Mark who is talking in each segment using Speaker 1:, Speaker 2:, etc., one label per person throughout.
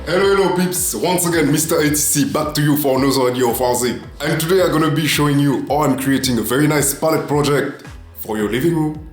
Speaker 1: Hello peeps, once again Mr. ATC back to you for another idea of housing. And today I'm gonna be showing you how I'm creating a very nice pallet project for your living room.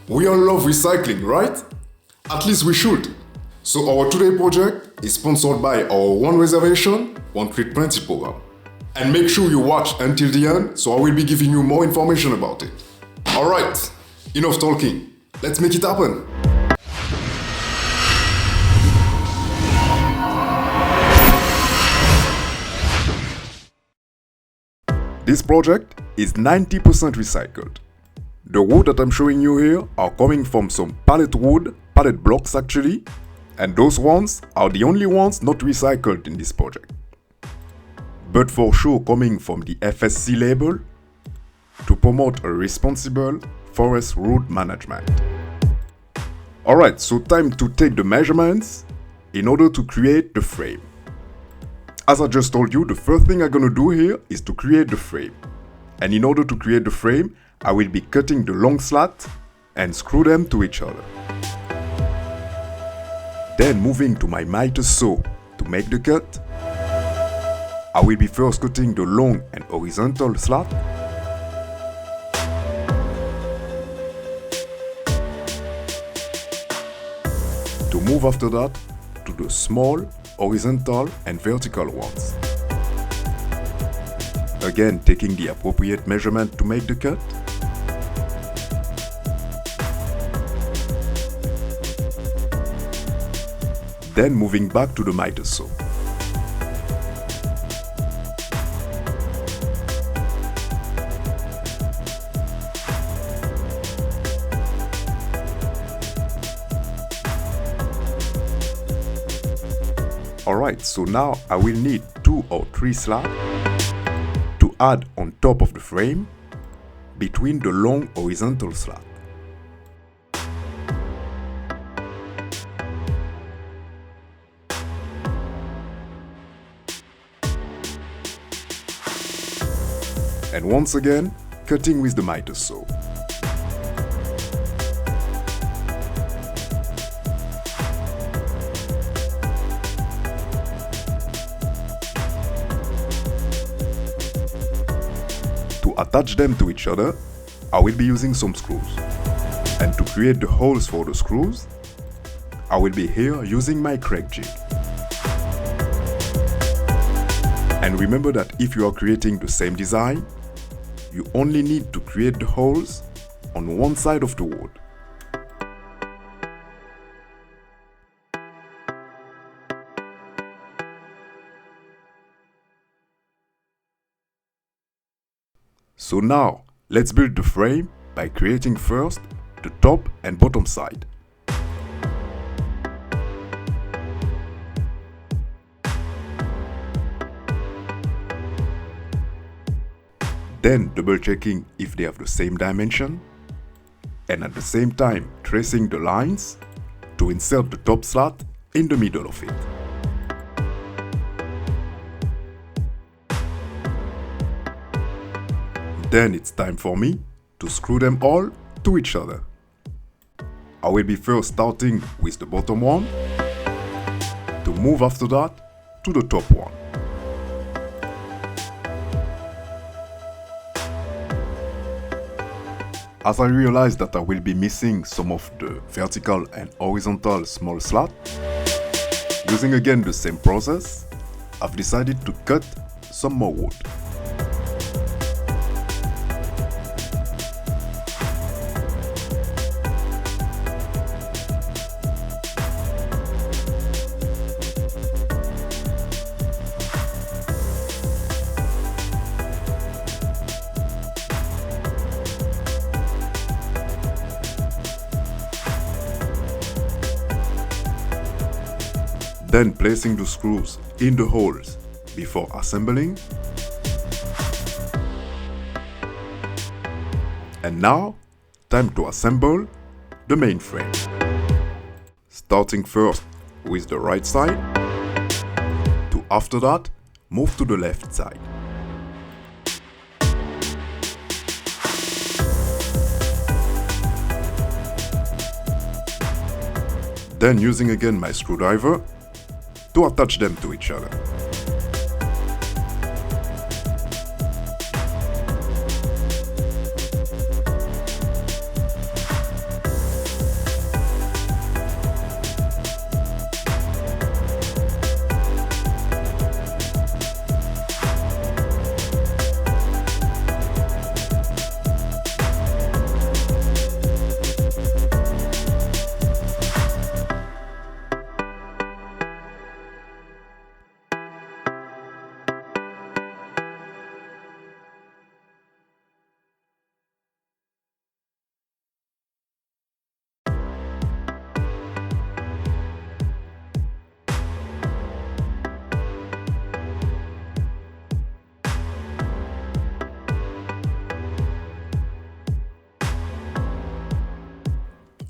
Speaker 1: We all love recycling, right? At least we should. So our today project is sponsored by our One Reservation, One Create Plenty program. And make sure you watch until the end, so I will be giving you more information about it. Alright, enough talking, let's make it happen. This project is 90% recycled. The wood that I'm showing you here are coming from some pallet wood, pallet blocks actually, and those ones are the only ones not recycled in this project. But for sure coming from the FSC label to promote a responsible forest road management. Alright, so time to take the measurements in order to create the frame. As I just told you, the first thing I'm gonna do here is to create the frame. And in order to create the frame, I will be cutting the long slats and screw them to each other. Then moving to my miter saw to make the cut, I will be first cutting the long and horizontal slat. To move after that to the small horizontal and vertical ones. Again, taking the appropriate measurement to make the cut. Then moving back to the miter saw. Alright, so now I will need 2 or 3 slabs to add on top of the frame between the long horizontal slab. And once again, cutting with the miter saw. To attach them to each other, I will be using some screws. And to create the holes for the screws, I will be here using my Craig jig. And remember that if you are creating the same design, you only need to create the holes on one side of the wood. So now, let's build the frame by creating first the top and bottom side. Then double checking if they have the same dimension, and at the same time tracing the lines to insert the top slat in the middle of it. Then it's time for me to screw them all to each other. I will be first starting with the bottom one, to move after that to the top one. As I realized that I will be missing some of the vertical and horizontal small slats, using again the same process, I've decided to cut some more wood. Then placing the screws in the holes before assembling. And now, time to assemble the main frame. Starting first with the right side, to after that, move to the left side. Then using again my screwdriver to attach them to each other.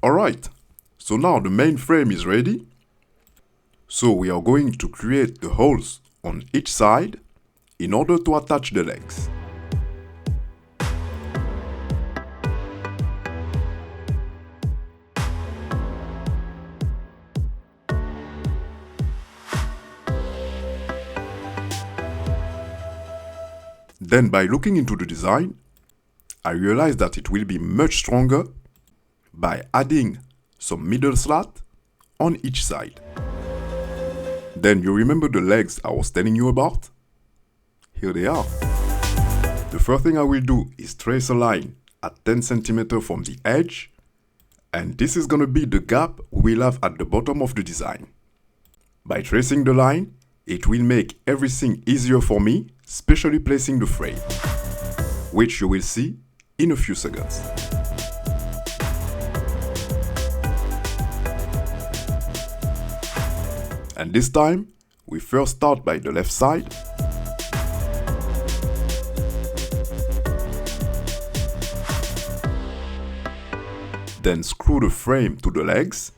Speaker 1: Alright, so now the main frame is ready. So we are going to create the holes on each side in order to attach the legs. Then by looking into the design, I realized that it will be much stronger by adding some middle slat on each side. Then you remember the legs I was telling you about? Here they are. The first thing I will do is trace a line at 10 cm from the edge, and this is gonna be the gap we'll have at the bottom of the design. By tracing the line, it will make everything easier for me, especially placing the frame, which you will see in a few seconds. And this time, we first start by the left side. Then screw the frame to the legs.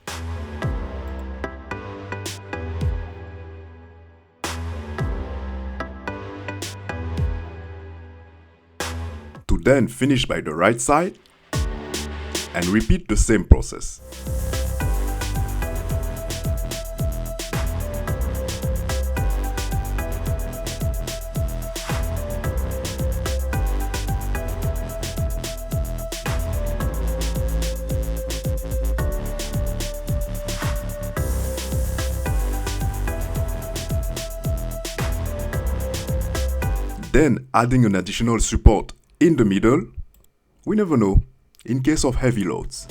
Speaker 1: To then finish by the right side and repeat the same process. Then adding an additional support in the middle, we never know, in case of heavy loads.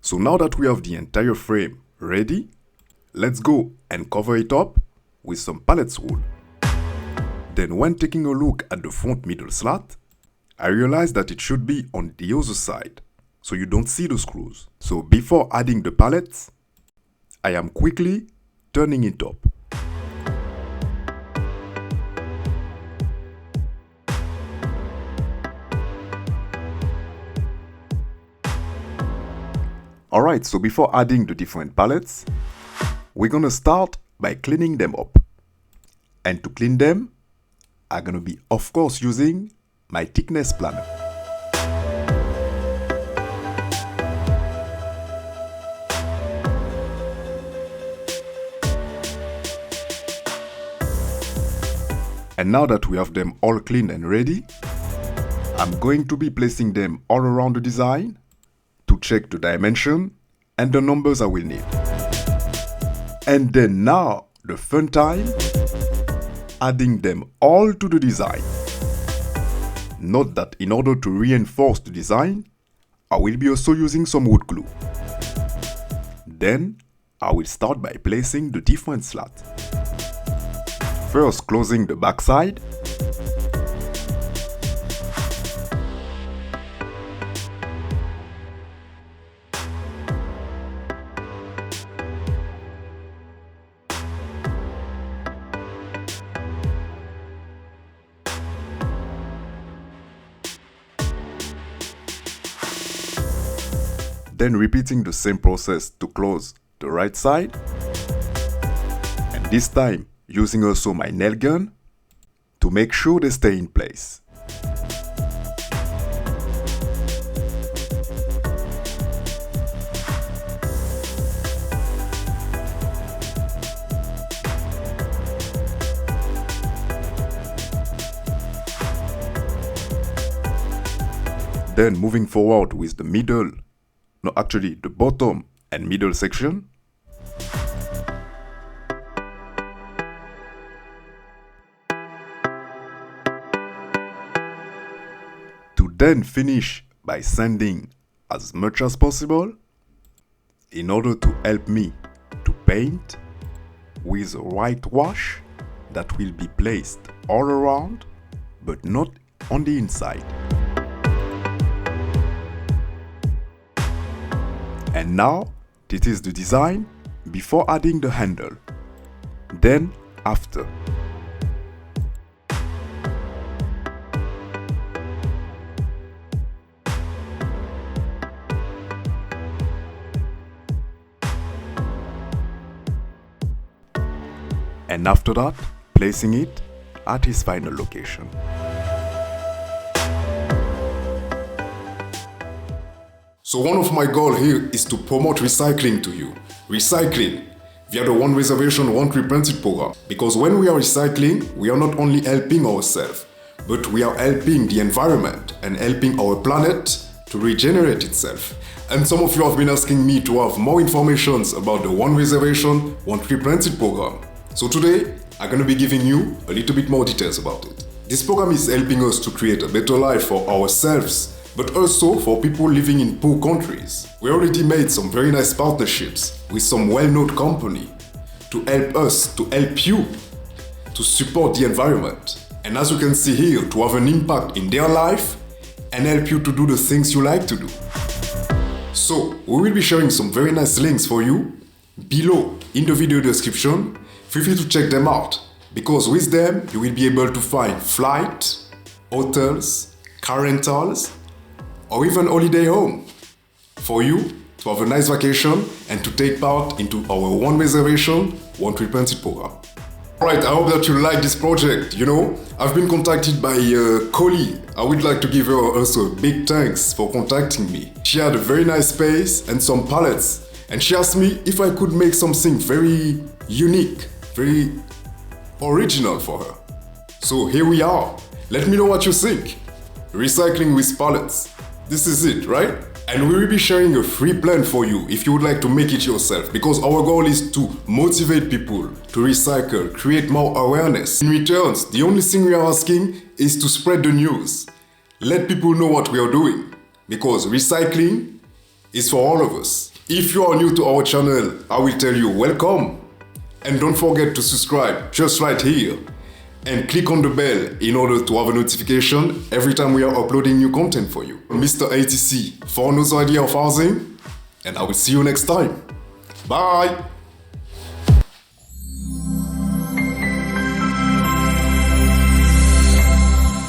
Speaker 1: So now that we have the entire frame ready, let's go and cover it up with some Pallets Wood. Then when taking a look at the front middle slat, I realized that it should be on the other side, so you don't see the screws. So before adding the pallets, I am quickly turning it up. Alright, so before adding the different pallets, we're gonna start by cleaning them up. And to clean them, I'm gonna be of course using my thickness planner. And now that we have them all clean and ready, I'm going to be placing them all around the design to check the dimension and the numbers I will need. And then now, the fun time, adding them all to the design. Note that in order to reinforce the design, I will be also using some wood glue. Then, I will start by placing the different slats. First closing the back side. Then repeating the same process to close the right side. And this time using also my nail gun to make sure they stay in place. Then moving forward with the the bottom and middle section. To then finish by sanding as much as possible in order to help me to paint with a whitewash that will be placed all around but not on the inside. And now, this is the design before adding the handle, then after. And after that, placing it at its final location. So one of my goals here is to promote recycling to you. Recycling via the One Reservation, One Reprinted program. Because when we are recycling, we are not only helping ourselves, but we are helping the environment and helping our planet to regenerate itself. And some of you have been asking me to have more information about the One Reservation, One Reprinted program. So today, I'm going to be giving you a little bit more details about it. This program is helping us to create a better life for ourselves, but also for people living in poor countries. We already made some very nice partnerships with some well-known company to help us, to help you, to support the environment. And as you can see here, to have an impact in their life and help you to do the things you like to do. So, we will be sharing some very nice links for you below in the video description. Feel free to check them out, because with them, you will be able to find flight, hotels, car rentals, or even holiday home for you to have a nice vacation and to take part into our One Reservation, One Reprinted program. Alright, I hope that you like this project. You know, I've been contacted by a colleague. I would like to give her also a big thanks for contacting me. She had a very nice space and some pallets, and she asked me if I could make something very unique, very original for her. So here we are. Let me know what you think. Recycling with pallets. This is it, right? And we will be sharing a free plan for you if you would like to make it yourself, because our goal is to motivate people to recycle, create more awareness. In return, the only thing we are asking is to spread the news. Let people know what we are doing, because recycling is for all of us. If you are new to our channel, I will tell you welcome. And don't forget to subscribe just right here. And click on the bell in order to have a notification every time we are uploading new content for you. Mr. ATC for another idea of housing, and I will see you next time. Bye!